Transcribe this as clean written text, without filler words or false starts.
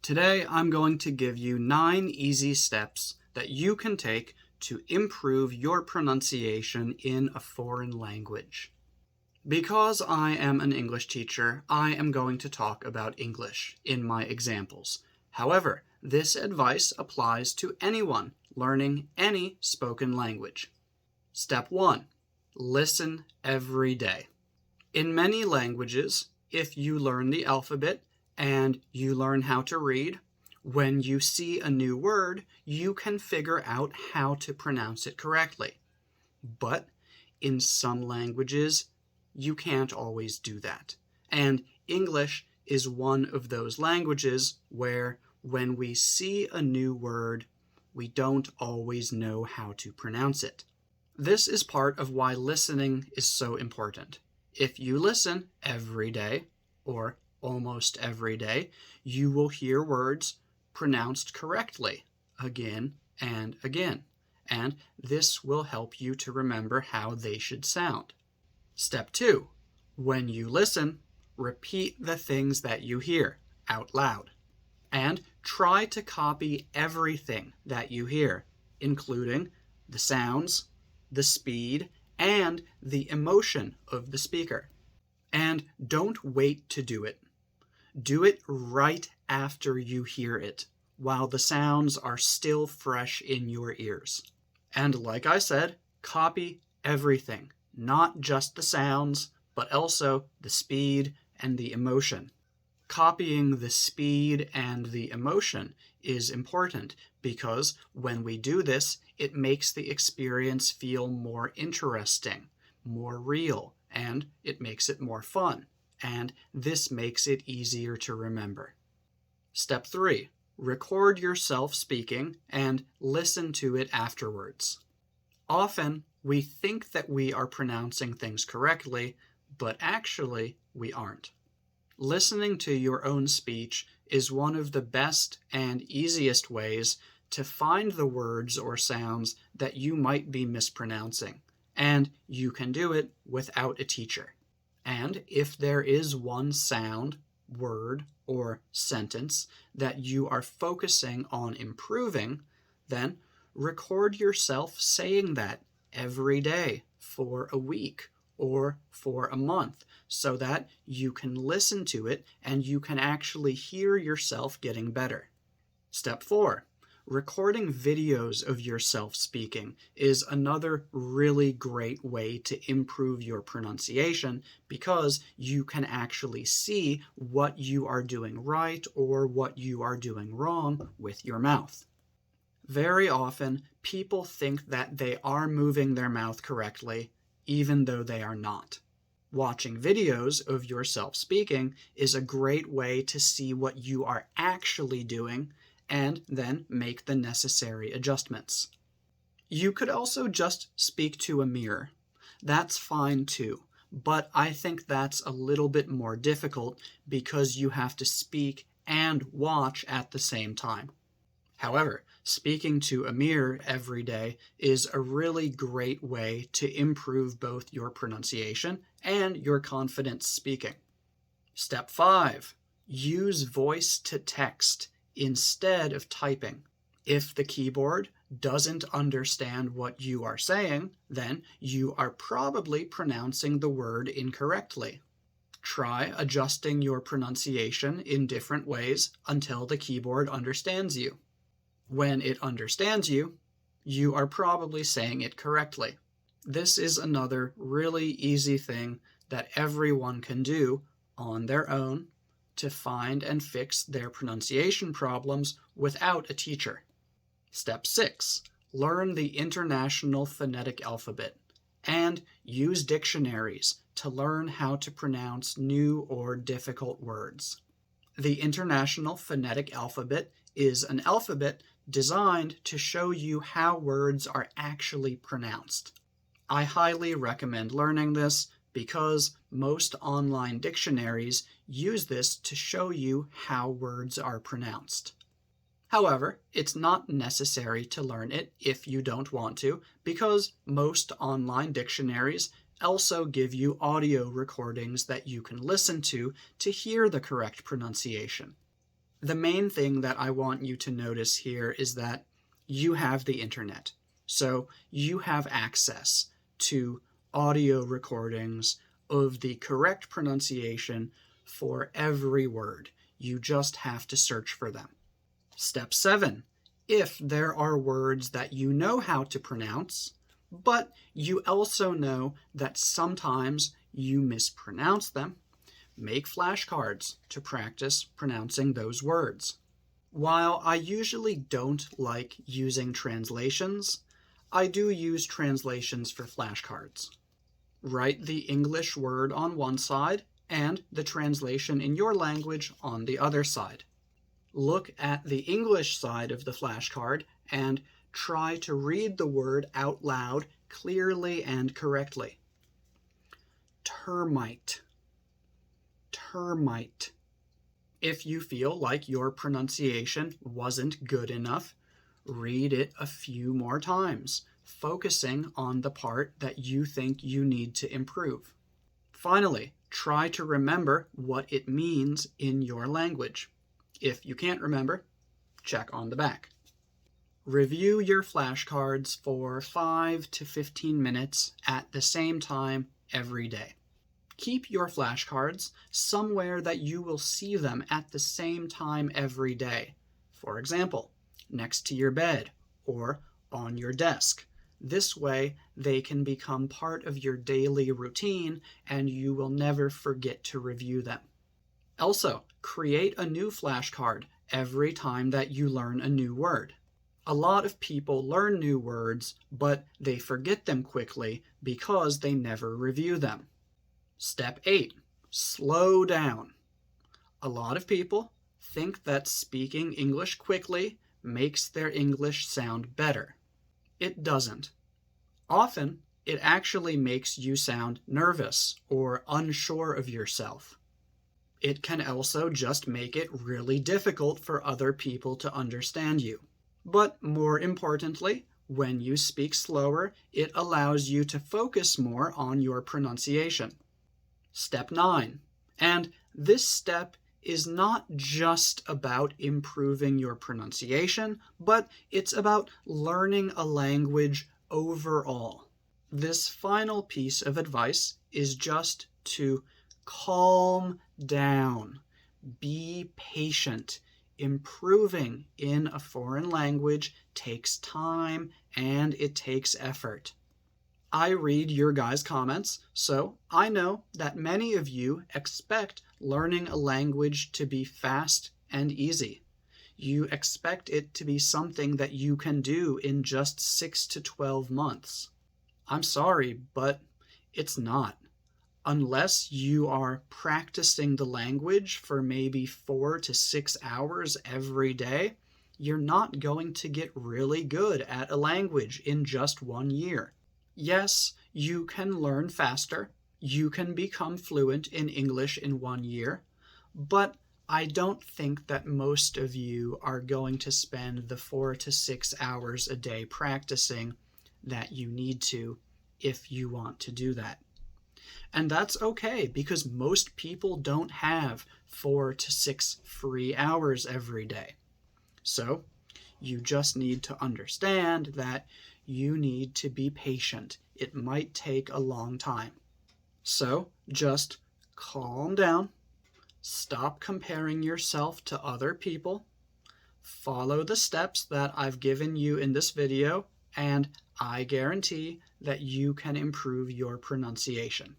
Today I'm going to give you 9 easy steps that you can take to improve your pronunciation in a foreign language. Because I am an English teacher, I am going to talk about English in my examples. However, this advice applies to anyone learning any spoken language. Step 1. Listen every day. In many languages, if you learn the alphabet and you learn how to read, when you see a new word, you can figure out how to pronounce it correctly. But in some languages, you can't always do that. And English is one of those languages where when we see a new word, we don't always know how to pronounce it. This is part of why listening is so important. If you listen every day, or almost every day, you will hear words pronounced correctly again and again, and this will help you to remember how they should sound. Step 2. When you listen, repeat the things that you hear out loud, and try to copy everything that you hear, including the sounds, the speed, and the emotion of the speaker. And don't wait to do it. Do it right after you hear it, while the sounds are still fresh in your ears. And like I said, copy everything, not just the sounds, but also the speed and the emotion. Copying the speed and the emotion is important because when we do this, it makes the experience feel more interesting, more real, and it makes it more fun. And this makes it easier to remember. Step 3. Record yourself speaking and listen to it afterwards. Often, we think that we are pronouncing things correctly, but actually, we aren't. Listening to your own speech is one of the best and easiest ways to find the words or sounds that you might be mispronouncing, and you can do it without a teacher. And if there is one sound, word, or sentence that you are focusing on improving, then record yourself saying that every day for a week or for a month so that you can listen to it and you can actually hear yourself getting better. Step 4. Recording videos of yourself speaking is another really great way to improve your pronunciation because you can actually see what you are doing right or what you are doing wrong with your mouth. Very often, people think that they are moving their mouth correctly, even though they are not. Watching videos of yourself speaking is a great way to see what you are actually doing and then make the necessary adjustments. You could also just speak to a mirror. That's fine too, but I think that's a little bit more difficult because you have to speak and watch at the same time. However, speaking to a mirror every day is a really great way to improve both your pronunciation and your confidence speaking. Step 5. Use voice to text instead of typing. If the keyboard doesn't understand what you are saying, then you are probably pronouncing the word incorrectly. Try adjusting your pronunciation in different ways until the keyboard understands you. When it understands you, you are probably saying it correctly. This is another really easy thing that everyone can do on their own to find and fix their pronunciation problems without a teacher. Step 6. Learn the International Phonetic Alphabet and use dictionaries to learn how to pronounce new or difficult words. The International Phonetic Alphabet is an alphabet designed to show you how words are actually pronounced. I highly recommend learning this because most online dictionaries use this to show you how words are pronounced. However, it's not necessary to learn it if you don't want to, because most online dictionaries also give you audio recordings that you can listen to hear the correct pronunciation. The main thing that I want you to notice here is that you have the internet. So you have access to audio recordings of the correct pronunciation for every word. You just have to search for them. Step 7. If there are words that you know how to pronounce, but you also know that sometimes you mispronounce them, make flashcards to practice pronouncing those words. While I usually don't like using translations, I do use translations for flashcards. Write the English word on one side and the translation in your language on the other side. Look at the English side of the flashcard and try to read the word out loud clearly and correctly. Termite. Termite. If you feel like your pronunciation wasn't good enough, read it a few more times, focusing on the part that you think you need to improve. Finally, try to remember what it means in your language. If you can't remember, check on the back. Review your flashcards for 5 to 15 minutes at the same time every day. Keep your flashcards somewhere that you will see them at the same time every day. For example, next to your bed or on your desk. This way, they can become part of your daily routine and you will never forget to review them. Also, create a new flashcard every time that you learn a new word. A lot of people learn new words, but they forget them quickly because they never review them. Step 8. Slow down. A lot of people think that speaking English quickly makes their English sound better. It doesn't. Often, it actually makes you sound nervous or unsure of yourself. It can also just make it really difficult for other people to understand you. But more importantly, when you speak slower, it allows you to focus more on your pronunciation. Step 9. And this step is not just about improving your pronunciation, but it's about learning a language overall. This final piece of advice is just to calm down. Be patient. Improving in a foreign language takes time and it takes effort. I read your guys' comments, so I know that many of you expect learning a language to be fast and easy. You expect it to be something that you can do in just 6 to 12 months. I'm sorry, but it's not. Unless you are practicing the language for maybe 4 to 6 hours every day, you're not going to get really good at a language in just 1 year. Yes, you can learn faster. You can become fluent in English in 1 year, but I don't think that most of you are going to spend the 4 to 6 hours a day practicing that you need to if you want to do that. And that's okay, because most people don't have 4 to 6 free hours every day. So you just need to understand that you need to be patient. It might take a long time. So just calm down. Stop comparing yourself to other people. Follow the steps that I've given you in this video, and I guarantee that you can improve your pronunciation.